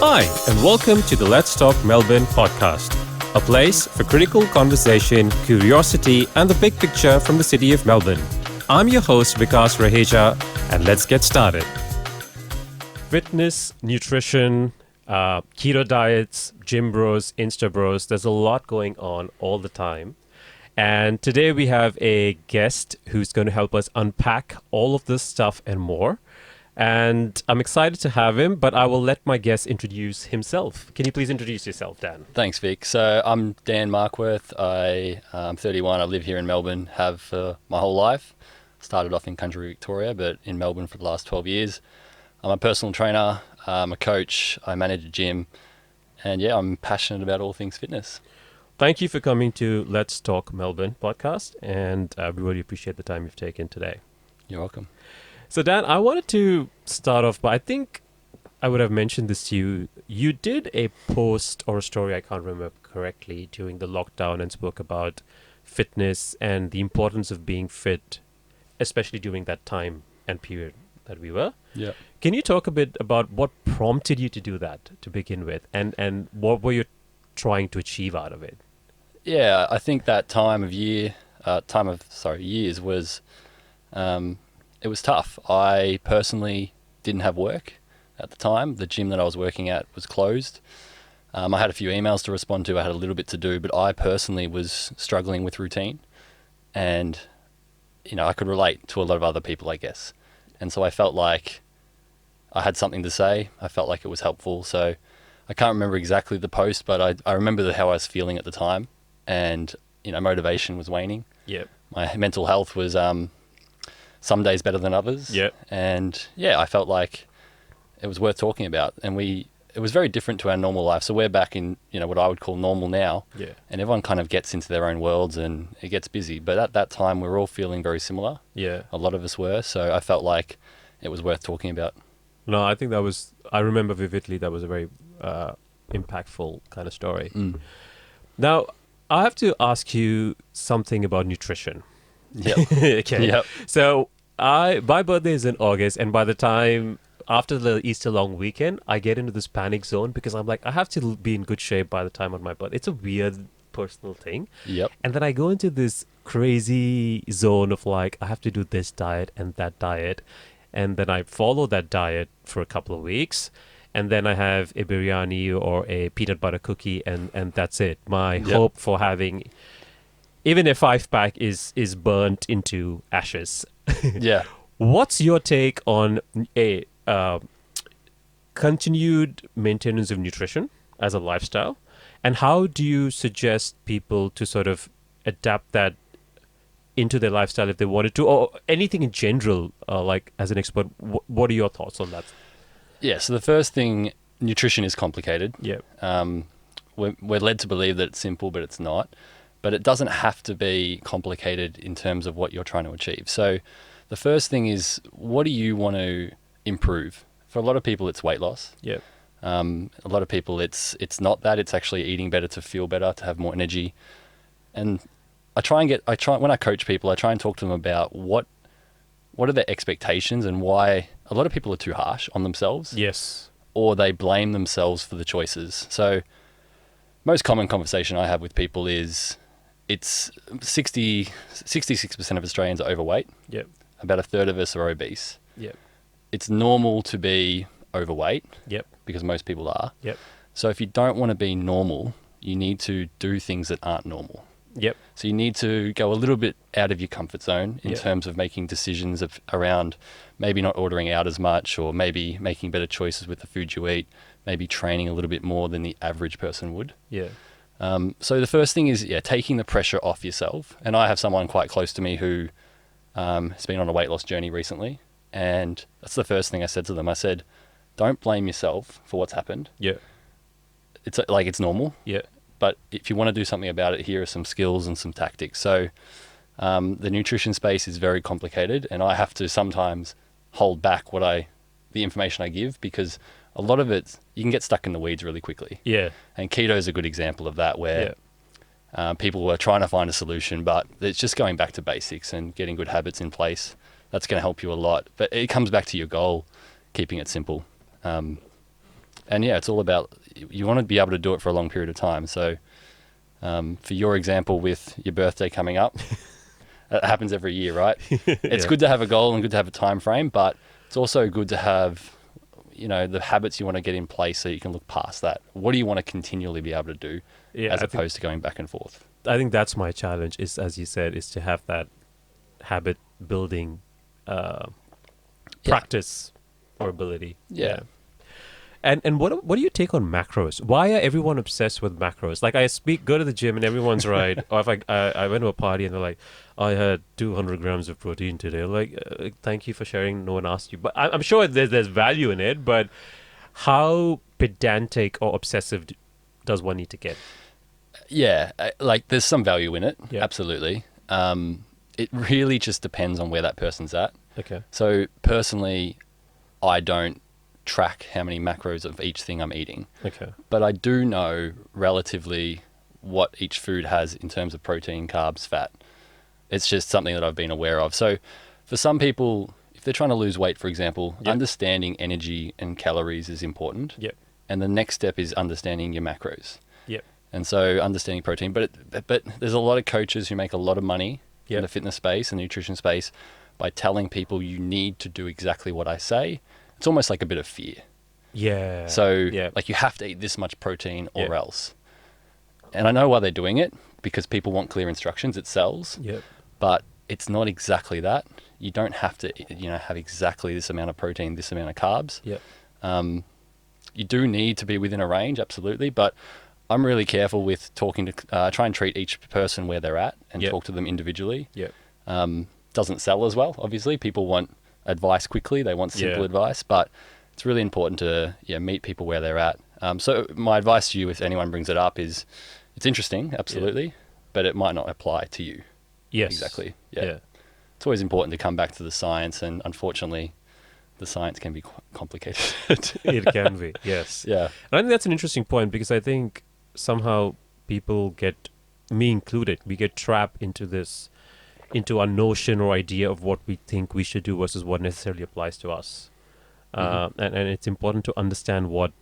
Hi, and welcome to the Let's Talk Melbourne podcast, a place for critical conversation, curiosity, and the big picture from the city of Melbourne. I'm your host, Vikas Raheja, and let's get started. Fitness, nutrition, keto diets, gym bros, insta bros, there's a lot going on all the time. And today we have a guest who's going to help us unpack all of this stuff and more. And I'm excited to have him, but I will let my guest introduce himself. Can you please introduce yourself, Dan? Thanks, Vic. So I'm Dan Markworth. I'm 31. I live here in Melbourne, have for my whole life. Started off in country Victoria, but in Melbourne for the last 12 years. I'm a personal trainer, I'm a coach, I manage a gym, and yeah, I'm passionate about all things fitness. Thank you for coming to Let's Talk Melbourne podcast, and we really appreciate the time you've taken today. You're welcome. So Dan, I wanted to start off, but I think I would have mentioned this to you. You did a post or a story, I can't remember correctly, during the lockdown and spoke about fitness and the importance of being fit, especially during that time and period that we were. Yeah. Can you talk a bit about what prompted you to do that to begin with, and what were you trying to achieve out of it? Yeah, I think that years was, it was tough. I personally didn't have work at the time. The gym that I was working at was closed. I had a few emails to respond to. I had a little bit to do, but I personally was struggling with routine. And, I could relate to a lot of other people, I guess. And so I felt like I had something to say. I felt like it was helpful. So I can't remember exactly the post, but I remember how I was feeling at the time. And, motivation was waning. Yep. My mental health was some days better than others. Yep. And yeah, I felt like it was worth talking about. And it was very different to our normal life. So we're back in, what I would call normal now. Yeah. And everyone kind of gets into their own worlds and it gets busy. But at that time, we were all feeling very similar. Yeah. A lot of us were. So I felt like it was worth talking about. No, I think I remember vividly that was a very impactful kind of story. Mm. Now, I have to ask you something about nutrition. Yep. Okay. Yep. So my birthday is in August, and by the time after the Easter long weekend, I get into this panic zone because I'm like, I have to be in good shape by the time of my birthday. It's a weird personal thing. Yep. And then I go into this crazy zone of like, I have to do this diet and that diet. And then I follow that diet for a couple of weeks. And then I have a biryani or a peanut butter cookie, and that's it. My hope for having even a 5-pack is burnt into ashes. Yeah. What's your take on a continued maintenance of nutrition as a lifestyle? And how do you suggest people to sort of adapt that into their lifestyle if they wanted to, or anything in general, like as an expert, what are your thoughts on that? Yeah, so the first thing, nutrition is complicated. Yeah. We're led to believe that it's simple, but it's not. But it doesn't have to be complicated in terms of what you're trying to achieve. So the first thing is, what do you want to improve? For a lot of people, it's weight loss. Yeah. A lot of people, it's not that. It's actually eating better to feel better, to have more energy. And when I coach people, I try and talk to them about what are their expectations and why a lot of people are too harsh on themselves. Yes. Or they blame themselves for the choices. So most common conversation I have with people is it's 66% of Australians are overweight. Yep. About a third of us are obese. Yep. It's normal to be overweight. Yep. Because most people are. Yep. So if you don't want to be normal, you need to do things that aren't normal. Yep. So you need to go a little bit out of your comfort zone in terms of making decisions around maybe not ordering out as much, or maybe making better choices with the food you eat, maybe training a little bit more than the average person would. Yeah. So the first thing is, taking the pressure off yourself. And I have someone quite close to me who has been on a weight loss journey recently. And that's the first thing I said to them. I said, don't blame yourself for what's happened. Yeah. It's normal. Yeah. But if you want to do something about it, here are some skills and some tactics. So the nutrition space is very complicated, and I have to sometimes hold back the information I give, because a lot of it, you can get stuck in the weeds really quickly. Yeah. And keto is a good example of that, where people are trying to find a solution, but it's just going back to basics and getting good habits in place. That's going to help you a lot. But it comes back to your goal, keeping it simple. And yeah, it's all about, you want to be able to do it for a long period of time. So for your example with your birthday coming up, it happens every year, right? It's good to have a goal and good to have a time frame, but it's also good to have, the habits you want to get in place so you can look past that. What do you want to continually be able to do as opposed to going back and forth? I think that's my challenge is, as you said, is to have that habit building practice or ability. Yeah. And what do you take on macros? Why are everyone obsessed with macros? Like I go to the gym and everyone's right. Or if I went to a party and they're like, I had 200 grams of protein today. Like, thank you for sharing. No one asked you, but I'm sure there's value in it. But how pedantic or obsessive does one need to get? Yeah, like there's some value in it. Yeah. Absolutely. It really just depends on where that person's at. Okay. So personally, I don't track how many macros of each thing I'm eating. Okay. But I do know relatively what each food has in terms of protein, carbs, fat. It's just something that I've been aware of. So for some people, if they're trying to lose weight, for example, understanding energy and calories is important. Yep. And the next step is understanding your macros. Yep. And so understanding protein. But there's a lot of coaches who make a lot of money in the fitness space and nutrition space by telling people you need to do exactly what I say. It's almost like a bit of fear. Yeah. So like you have to eat this much protein or else. And I know why they're doing it, because people want clear instructions. It sells. Yep. But it's not exactly that. You don't have to, have exactly this amount of protein, this amount of carbs. Yep. You do need to be within a range, absolutely. But I'm really careful with talking to, try and treat each person where they're at and talk to them individually. Yep. Doesn't sell as well, obviously. People want advice quickly. They want simple advice, but it's really important to meet people where they're at. So my advice to you, if anyone brings it up, is it's interesting, absolutely, but it might not apply to you. Yes. Exactly. Yeah. It's always important to come back to the science, and unfortunately, the science can be quite complicated. It can be, yes. Yeah. And I think that's an interesting point, because I think somehow people get, me included, we get trapped into a notion or idea of what we think we should do versus what necessarily applies to us. And it's important to understand what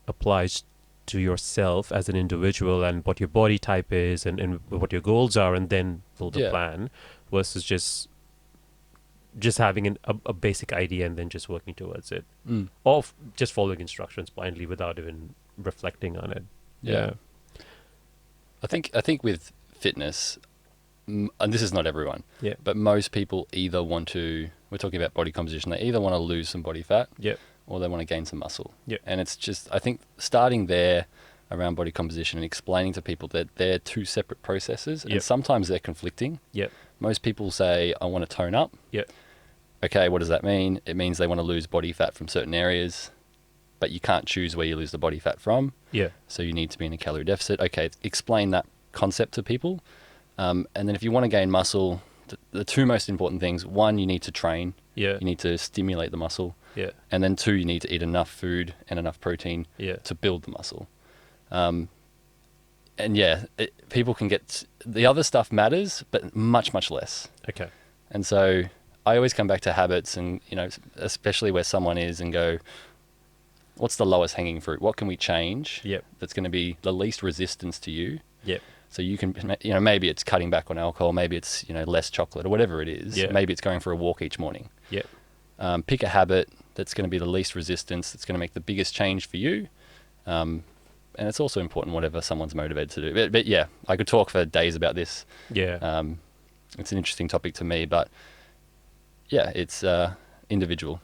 applies to yourself as an individual and what your body type is and what your goals are, and then build a plan versus just having a basic idea and then just working towards it. Or just following instructions blindly without even reflecting on it. Yeah. I think with fitness, and this is not everyone, but most people either want to, we're talking about body composition, they either want to lose some body fat or they want to gain some muscle. And it's just, I think starting there around body composition and explaining to people that they're two separate processes and sometimes they're conflicting. Most people say, I want to tone up. Okay, what does that mean? It means they want to lose body fat from certain areas, but you can't choose where you lose the body fat from. So you need to be in a calorie deficit. Okay, explain that concept to people. And then if you want to gain muscle, the two most important things, one, you need to train. You need to stimulate the muscle. And then two, you need to eat enough food and enough protein to build the muscle. People can get, the other stuff matters, but much, much less. Okay. And so I always come back to habits and, especially where someone is and go, what's the lowest hanging fruit? What can we change that's going to be the least resistance to you? So you can, maybe it's cutting back on alcohol, maybe it's, less chocolate or whatever it is. Maybe it's going for a walk each morning. Pick a habit that's going to be the least resistance, that's going to make the biggest change for you. And it's also important whatever someone's motivated to do. But yeah, I could talk for days about this. It's an interesting topic to me, but yeah, it's individual.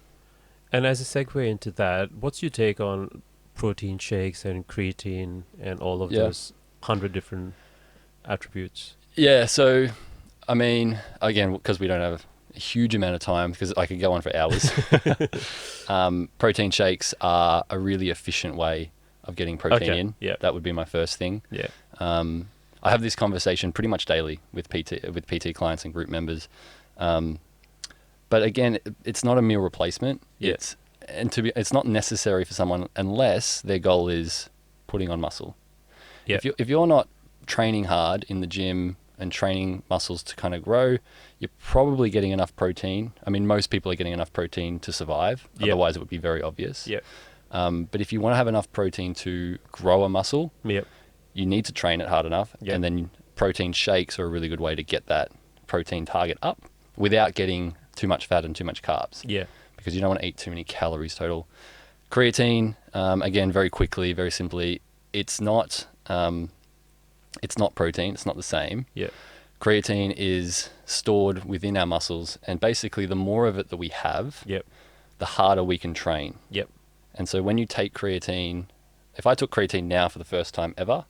And as a segue into that, what's your take on protein shakes and creatine and all of those 100 different attributes? Yeah, so, I mean, again, because we don't have a huge amount of time, because I could go on for hours, protein shakes are a really efficient way of getting protein in. That would be my first thing. I have this conversation pretty much daily with PT clients and group members. But again, it's not a meal replacement. It's not necessary for someone unless their goal is putting on muscle. If you're not training hard in the gym and training muscles to kind of grow, you're probably getting enough protein. I mean, most people are getting enough protein to survive. Otherwise, it would be very obvious. But if you want to have enough protein to grow a muscle, Yep. you need to train it hard enough. Yep. And then protein shakes are a really good way to get that protein target up without getting too much fat and too much carbs. Yeah. Because you don't want to eat too many calories total. Creatine, again, very quickly, very simply, it's not protein. It's not the same. Yeah. Creatine is stored within our muscles, and basically the more of it that we have, Yep. the harder we can train. Yep. And so when you take creatine, if I took creatine now for the first time ever,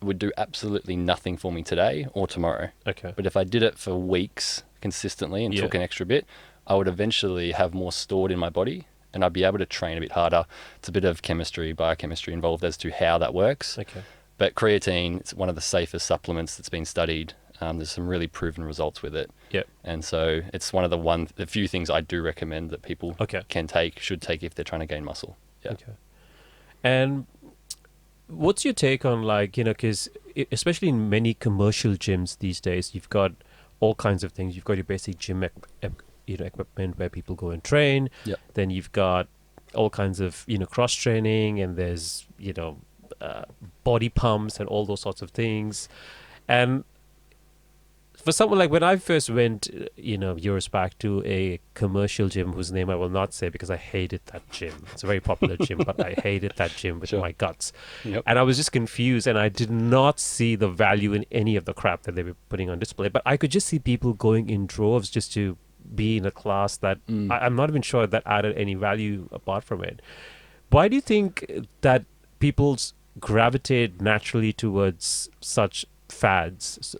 it would do absolutely nothing for me today or tomorrow. Okay. But if I did it for weeks consistently and took an extra bit, I would eventually have more stored in my body and I'd be able to train a bit harder. It's a bit of chemistry, biochemistry involved as to how that works. Okay. But creatine, it's one of the safest supplements that's been studied. There's some really proven results with it. Yep. And so it's one of the few things I do recommend that people should take if they're trying to gain muscle. Yeah. Okay. And what's your take on, like, because especially in many commercial gyms these days, you've got all kinds of things. You've got your basic gym equipment where people go and train. Yep. Then you've got all kinds of, cross training, and there's, body pumps and all those sorts of things. And for someone like, when I first went, years back, to a commercial gym whose name I will not say because I hated that gym. It's a very popular gym, but I hated that gym with my guts. Yep. And I was just confused, and I did not see the value in any of the crap that they were putting on display. But I could just see people going in droves just to be in a class that I'm not even sure that added any value apart from it. Why do you think that people gravitate naturally towards such fads?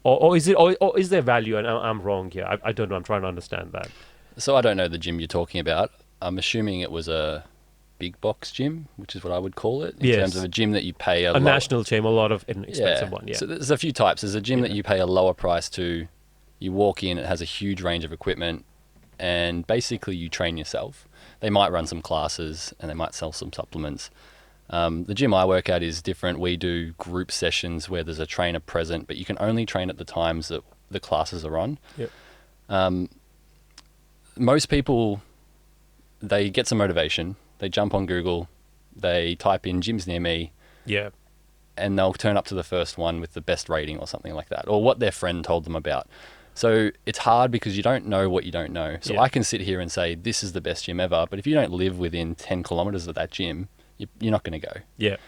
Or is it? Or is there value? And I'm wrong here. I don't know. I'm trying to understand that. So I don't know the gym you're talking about. I'm assuming it was a big box gym, which is what I would call it, in terms of a gym that you pay a national gym, a lot of an expensive one. Yeah. So there's a few types. There's a gym that you pay a lower price to. You walk in, it has a huge range of equipment, and basically you train yourself. They might run some classes and they might sell some supplements. The gym I work at is different. We do group sessions where there's a trainer present, but you can only train at the times that the classes are on. Yep. Most people, they get some motivation. They jump on Google, they type in gyms near me, and they'll turn up to the first one with the best rating or something like that, or what their friend told them about. So it's hard because you don't know what you don't know. So I can sit here and say, this is the best gym ever, but if you don't live within 10 kilometers of that gym, you're not going to go. Yeah.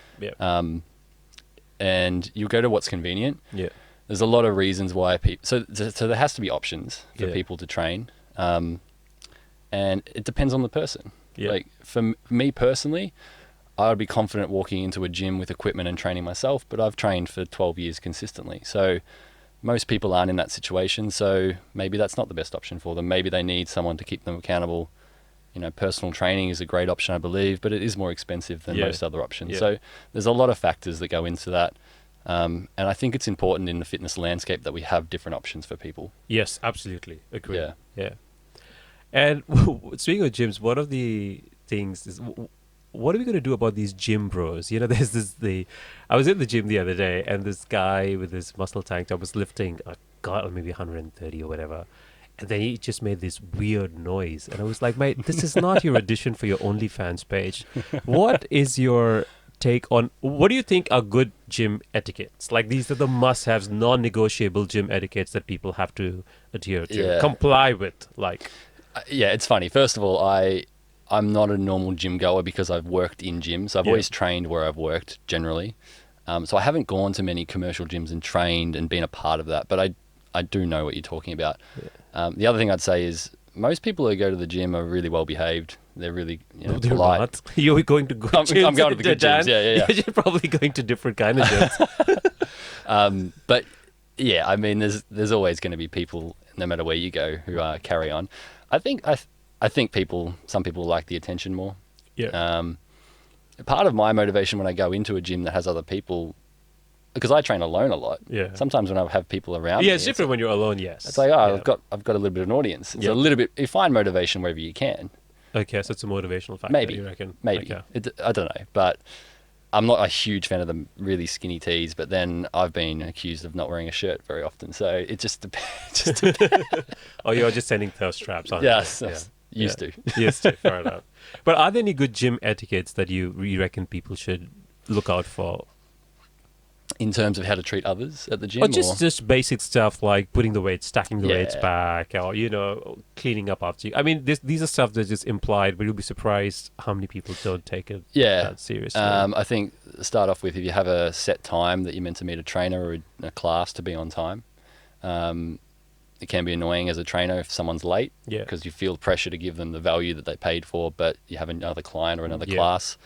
And you go to what's convenient. Yeah. There's a lot of reasons why people... So there has to be options for people to train. And it depends on the person. Yeah. Like for me personally, I would be confident walking into a gym with equipment and training myself, but I've trained for 12 years consistently. So most people aren't in that situation. So maybe that's not the best option for them. Maybe they need someone to keep them accountable. Personal training is a great option, I believe, but it is more expensive than most other options. So there's a lot of factors that go into that. And I think it's important in the fitness landscape that we have different options for people. Yes, absolutely. Agree. Yeah. And speaking of gyms, one of the things is, what are we going to do about these gym bros? There's I was in the gym the other day, and this guy with his muscle tank, I was lifting, maybe 130 or whatever. And then he just made this weird noise. And I was like, mate, this is not your audition for your OnlyFans page. What is your take on, what do you think are good gym etiquettes? Like, these are the must-haves, non-negotiable gym etiquettes that people have to adhere to, comply with, like. It's funny. First of all, I'm not a normal gym goer because I've worked in gyms. I've always trained where I've worked, generally. So I haven't gone to many commercial gyms and trained and been a part of that. But I do know what you're talking about. The other thing I'd say is most people who go to the gym are really well behaved. They're really polite. Not. You're going to good gyms. I'm going to the good gyms. Yeah. You're probably going to different kind of gyms. But yeah, I mean, there's always going to be people, no matter where you go, who carry on. I think some people like the attention more. Yeah. Part of my motivation when I go into a gym that has other people, because I train alone a lot. Yeah. Sometimes when I have people around me, it's different when you're alone. Yes. It's like, I've got a little bit of an audience. It's a little bit. You find motivation wherever you can. Okay, so it's a motivational factor. Maybe You reckon? Maybe. Okay. I don't know, but I'm not a huge fan of the really skinny tees. But then I've been accused of not wearing a shirt very often, so it just depends. Oh, you're just sending thirst traps, aren't Yes. you? Used to. Yes, fair enough. But are there any good gym etiquettes that you reckon people should look out for? In terms of how to treat others at the gym, Or just basic stuff like putting the weights, stacking the weights Yeah. back, or cleaning up after you. I mean, these are stuff that's just implied, but you'll be surprised how many people don't take it Yeah. that seriously. I think start off with, if you have a set time that you're meant to meet a trainer or a class to be on time, it can be annoying as a trainer if someone's late, Yeah. because you feel pressure to give them the value that they paid for, but you have another client or another Yeah. class.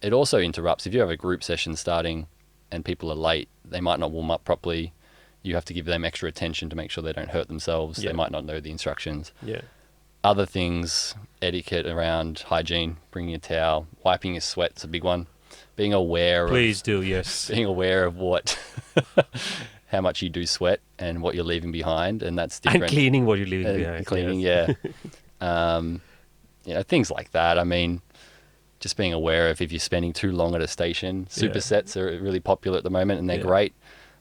It also interrupts if you have a group session starting and people are late. They might not warm up properly. You have to give them extra attention to make sure they don't hurt themselves. Yeah. They might not know the instructions. Yeah. Other things, etiquette around hygiene, bringing a towel, wiping your sweat's a big one. Being aware Please do, yes. being aware of what how much you do sweat and what you're leaving behind, and that's different. And cleaning what you're leaving behind. Cleaning, yes. yeah. Things like that. I mean, just being aware of if you're spending too long at a station. Supersets are really popular at the moment, and they're Yeah. great,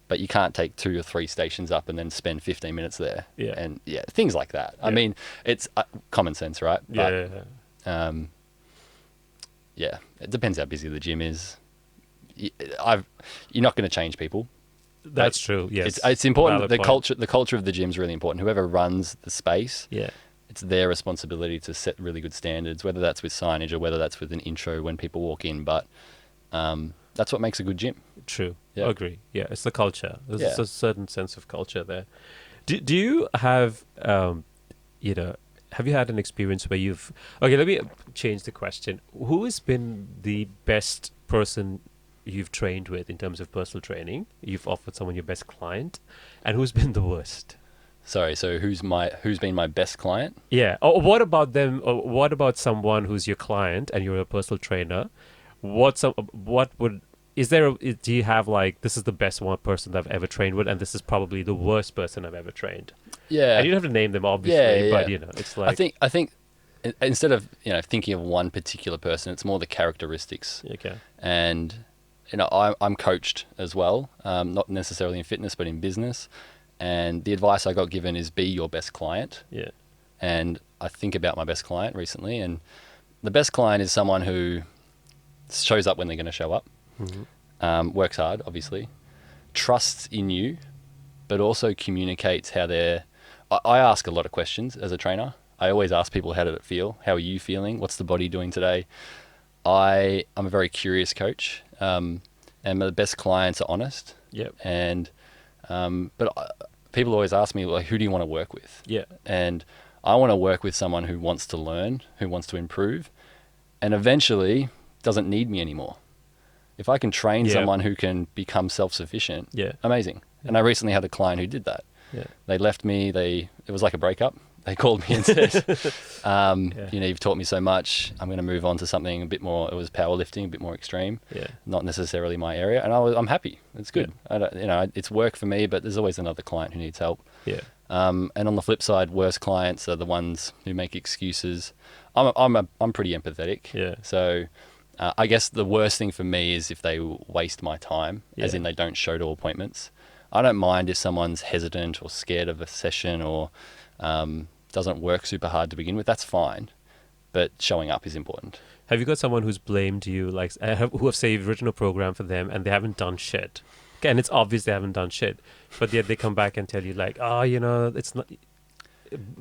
but you can't take 2 or 3 stations up and then spend 15 minutes there. Yeah. And things like that. I Yeah. mean, it's common sense, right? Yeah. But, it depends how busy the gym is. You're not going to change people. That's true. Yes. It's important. Valid point. The culture of the gym is really important. Whoever runs the space, Yeah. it's their responsibility to set really good standards, whether that's with signage or whether that's with an intro when people walk in. But that's what makes a good gym. True. Yeah. Agree. Yeah. It's the culture. There's Yeah. a certain sense of culture there. Do you have have you had an experience where you've let me change the question. Who has been the best person you've trained with in terms of personal training? You've offered someone your best client, and who's been the worst? Sorry. So who's been my best client? Yeah. Or what about them? Or what about someone who's your client and you're a personal trainer? Do you have like, this is the best one person that I've ever trained with, and this is probably the worst person I've ever trained? Yeah. And you don't have to name them, obviously, but it's like, I think instead of thinking of one particular person, it's more the characteristics. okay. And I'm coached as well, not necessarily in fitness but in business. And the advice I got given is be your best client. Yeah. And I think about my best client recently, and the best client is someone who shows up when they're going to show up, works hard, obviously, trusts in you, but also communicates how they're. I ask a lot of questions as a trainer. I always ask people, how did it feel? How are you feeling? What's the body doing today? I'm a very curious coach, and the best clients are honest. Yep. And people always ask me, like, who do you want to work with? Yeah. And I want to work with someone who wants to learn, who wants to improve, and eventually doesn't need me anymore. If I can train Yeah. someone who can become self-sufficient, Yeah. amazing. And I recently had a client who did that. Yeah. They left me. It was like a breakup. They called me and said, you've taught me so much. I'm going to move on to something a bit more. It was powerlifting, a bit more extreme. Yeah. Not necessarily my area. And I'm happy. It's good. It's work for me, but there's always another client who needs help. Yeah. And on the flip side, worst clients are the ones who make excuses. I'm pretty empathetic. Yeah. So I guess the worst thing for me is if they waste my time, as Yeah. in they don't show to appointments. I don't mind if someone's hesitant or scared of a session or doesn't work super hard to begin with. That's fine, but showing up is important. Have you got someone who's blamed you, like who have say you've written a program for them and they haven't done shit? Okay, and it's obvious they haven't done shit, but yet they come back and tell you like, it's not,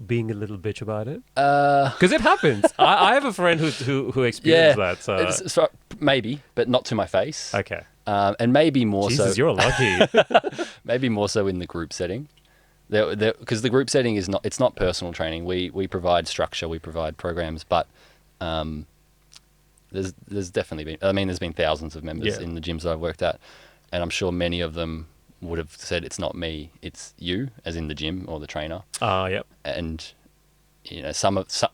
being a little bitch about it, because it happens. I have a friend who experienced that. So So maybe, but not to my face. okay, And maybe more Jesus, so. you're lucky. Maybe more so in the group setting. Because the group setting it's not personal training. We provide structure, we provide programs, but there's definitely been. There's been thousands of members Yeah. in the gyms that I've worked at, and I'm sure many of them would have said it's not me, it's you, as in the gym or the trainer. Yep. And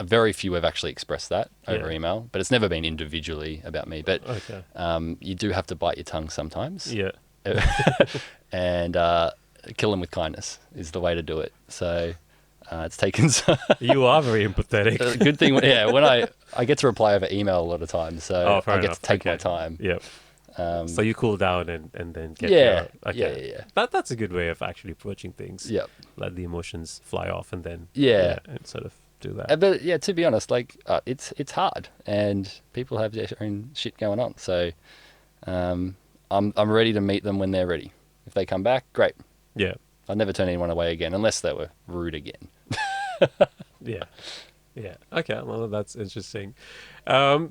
very few have actually expressed that over Yeah. email, but it's never been individually about me. But Okay. you do have to bite your tongue sometimes. Yeah. And kill them with kindness is the way to do it. So it's taken some You are very empathetic. good thing. Yeah, when I get to reply over email a lot of times, so Fair I get enough. to take my Okay. time. Yep. So you cool down and then get Yeah, okay. yeah. That's a good way of actually approaching things. Yep. Let the emotions fly off and then Yeah. and sort of do that. But yeah, to be honest, like it's hard, and people have their own shit going on. So I'm ready to meet them when they're ready. If they come back, great. Yeah, I'll never turn anyone away again, unless they were rude again. yeah, yeah. Okay, well, that's interesting. But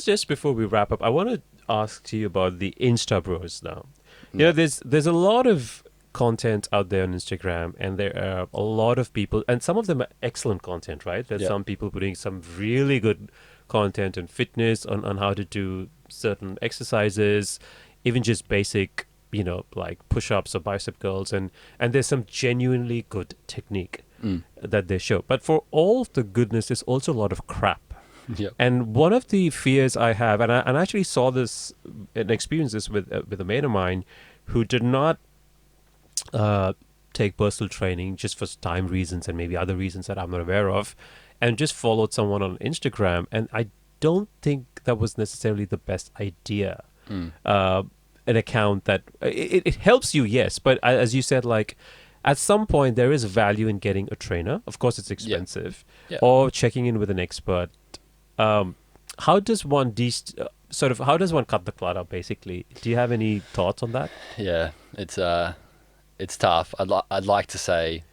just before we wrap up, I want to ask you about the Insta Bros now. You know, there's a lot of content out there on Instagram, and there are a lot of people, and some of them are excellent content, right? There's Yeah. some people putting some really good content on fitness, on how to do certain exercises, even just basic, you know, like push-ups or bicep curls, and there's some genuinely good technique that they show. But for all the goodness, there's also a lot of crap. Yep. And one of the fears I have, and I actually saw this and experienced this with a mate of mine who did not take personal training just for time reasons and maybe other reasons that I'm not aware of, and just followed someone on Instagram. And I don't think that was necessarily the best idea. An account that it helps you, yes, but as you said, like at some point there is value in getting a trainer. Of course, it's expensive, Yeah. or checking in with an expert. How does one how does one cut the clutter, basically? Do you have any thoughts on that? Yeah, it's tough. I'd like to say,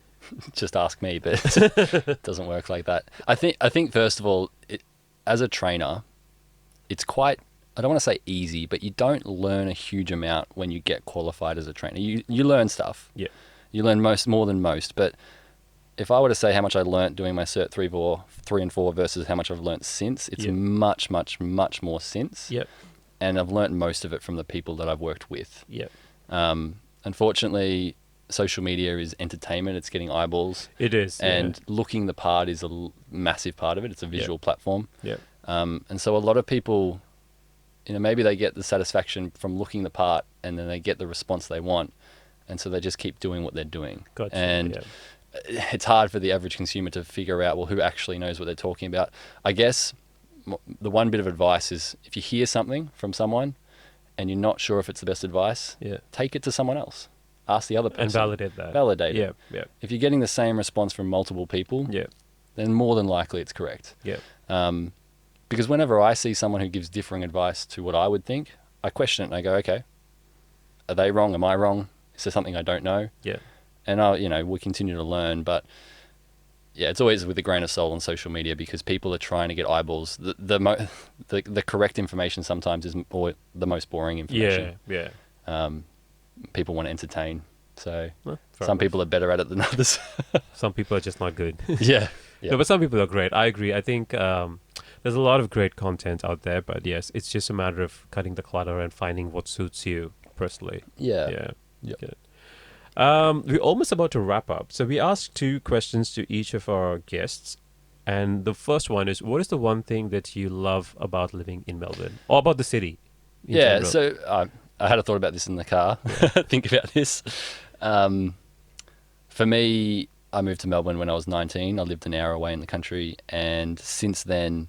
just ask me, but it doesn't work like that. I think first of all, as a trainer, it's quite, I don't want to say easy, but you don't learn a huge amount when you get qualified as a trainer. You learn stuff. Yeah. You learn more than most. But if I were to say how much I learnt doing my Cert 3 and 4 versus how much I've learnt since, it's much, much, much more since. Yep. And I've learnt most of it from the people that I've worked with. Yep. Unfortunately, social media is entertainment. It's getting eyeballs. It is. And looking the part is a massive part of it. It's a visual platform. Yeah. And so a lot of people, you know, maybe they get the satisfaction from looking the part, and then they get the response they want, and so they just keep doing what they're doing. Gotcha. And it's hard for the average consumer to figure out, well, who actually knows what they're talking about. I guess the one bit of advice is, if you hear something from someone and you're not sure if it's the best advice, take it to someone else. Ask the other person. And validate that. Validate it. Yeah. If you're getting the same response from multiple people, then more than likely it's correct. Yeah. Because whenever I see someone who gives differing advice to what I would think, I question it and I go, okay, are they wrong? Am I wrong? Is there something I don't know? Yeah. And we continue to learn, but yeah, it's always with a grain of salt on social media, because people are trying to get eyeballs. The correct information sometimes is the most boring information. Yeah. People want to entertain, so Well, some people are better at it than others. Some people are just not good. Yeah. No, but some people are great. I agree. I think there's a lot of great content out there, but yes, it's just a matter of cutting the clutter and finding what suits you personally. Yeah. Yeah. Good. We're almost about to wrap up. So we asked 2 questions to each of our guests. And the first one is, what is the one thing that you love about living in Melbourne, or about the city in general? So I had a thought about this in the car. Think about this. For me, I moved to Melbourne when I was 19. I lived an hour away in the country. And since then,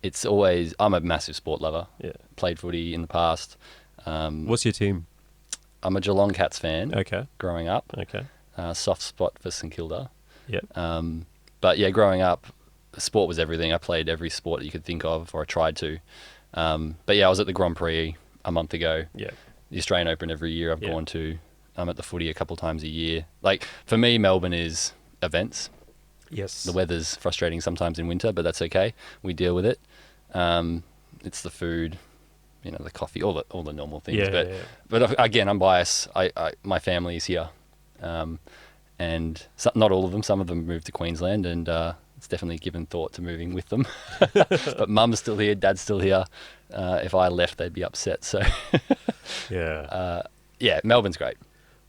I'm a massive sport lover. Yeah. Played footy in the past. What's your team? I'm a Geelong Cats fan. Okay. Growing up. Okay. Soft spot for St Kilda. Yeah. But yeah, growing up, sport was everything. I played every sport that you could think of, or I tried to. But yeah, I was at the Grand Prix a month ago. Yeah. The Australian Open every year I've gone to. I'm at the footy a couple times a year. Like, for me, Melbourne is events. Yes. The weather's frustrating sometimes in winter, but that's okay. We deal with it. It's the food, the coffee, all the normal things. But again, I'm biased. My family is here, and not all of them. Some of them moved to Queensland, and it's definitely given thought to moving with them. But Mum's still here, Dad's still here. If I left, they'd be upset. So yeah, Melbourne's great.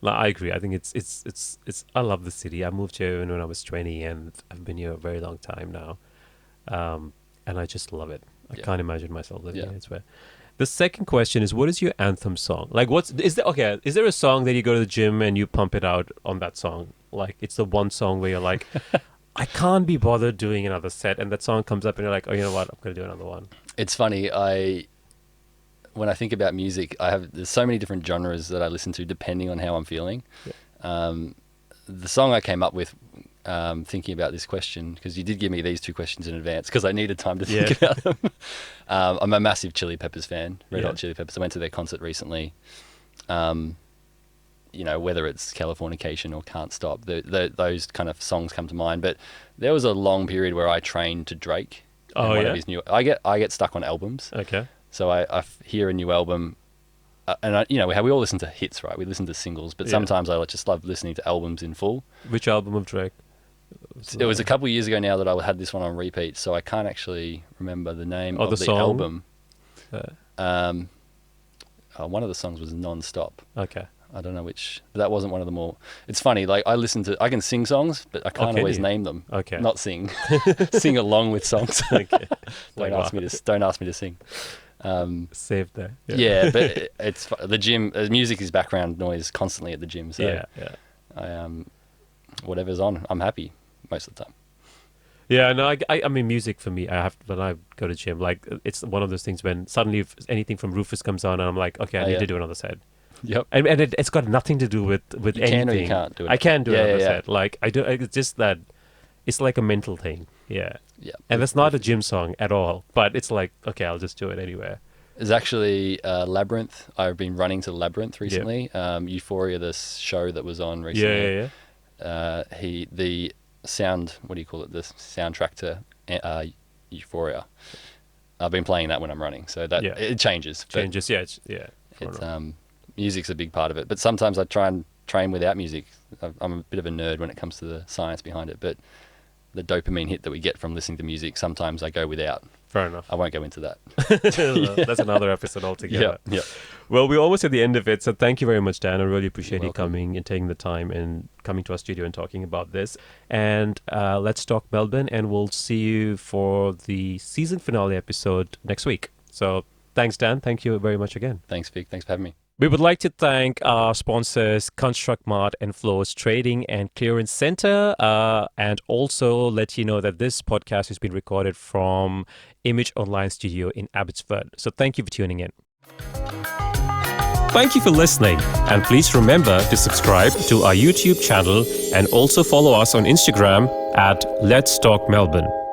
No, I agree. I think it's I love the city. I moved here when I was 20, and I've been here a very long time now, and I just love it. I can't imagine myself living elsewhere. The second question is, what is your anthem song? Like, is there a song that you go to the gym and you pump it out on that song? Like, it's the one song where you're like, I can't be bothered doing another set, and that song comes up and you're like, oh, you know what? I'm going to do another one. It's funny. When I think about music, there's so many different genres that I listen to depending on how I'm feeling. Yeah. The song I came up with thinking about this question, because you did give me these two questions in advance because I needed time to think about them. I'm a massive Chili Peppers fan, Red Hot Chili Peppers. I went to their concert recently. You know, whether it's Californication or Can't Stop, those kind of songs come to mind. But there was a long period where I trained to Drake. Oh, one yeah? of his new, I get stuck on albums. Okay. So I hear a new album, and we all listen to hits, right? We listen to singles, but sometimes I just love listening to albums in full. Which album of Drake? It was a couple of years ago now that I had this one on repeat, so I can't actually remember the name of the song? album. One of the songs was Non-Stop. Okay. I don't know which. That wasn't one of them all. It's funny, like I can sing songs, but I can't always name them. Okay. Not sing. Sing along with songs. Okay. Don't ask me to sing. Saved there. Yeah, but it's the gym. Music is background noise constantly at the gym. So yeah. Whatever's on, I'm happy most of the time. Yeah, no, I mean, music for me, when I go to gym, like, it's one of those things when suddenly if anything from Rufus comes on, and I'm like, okay, I need to do another set. Yep. And it's got nothing to do with you anything. Can or you can't do it. I can do another set. Like, I do. It's just that it's like a mental thing. Yeah. Yeah. And that's not a gym song at all. But it's like, okay, I'll just do it anywhere. There's actually Labyrinth. I've been running to Labyrinth recently. Euphoria, this show that was on recently. The sound, what do you call it? The soundtrack to Euphoria. I've been playing that when I'm running, so that it changes. Changes, It's music's a big part of it, but sometimes I try and train without music. I'm a bit of a nerd when it comes to the science behind it, but the dopamine hit that we get from listening to music, sometimes I go without. Fair enough. I won't go into that. That's another episode altogether. Yeah. Well, we're almost at the end of it, so thank you very much, Dan. I really appreciate you coming and taking the time and coming to our studio and talking about this. And let's talk Melbourne, and we'll see you for the season finale episode next week. So thanks, Dan. Thank you very much again. Thanks, Vic. Thanks for having me. We would like to thank our sponsors, Construct Mart and Flows Trading and Clearance Center, and also let you know that this podcast has been recorded from Image Online Studio in Abbotsford. So thank you for tuning in. Thank you for listening, and please remember to subscribe to our YouTube channel and also follow us on Instagram at Let's Talk Melbourne.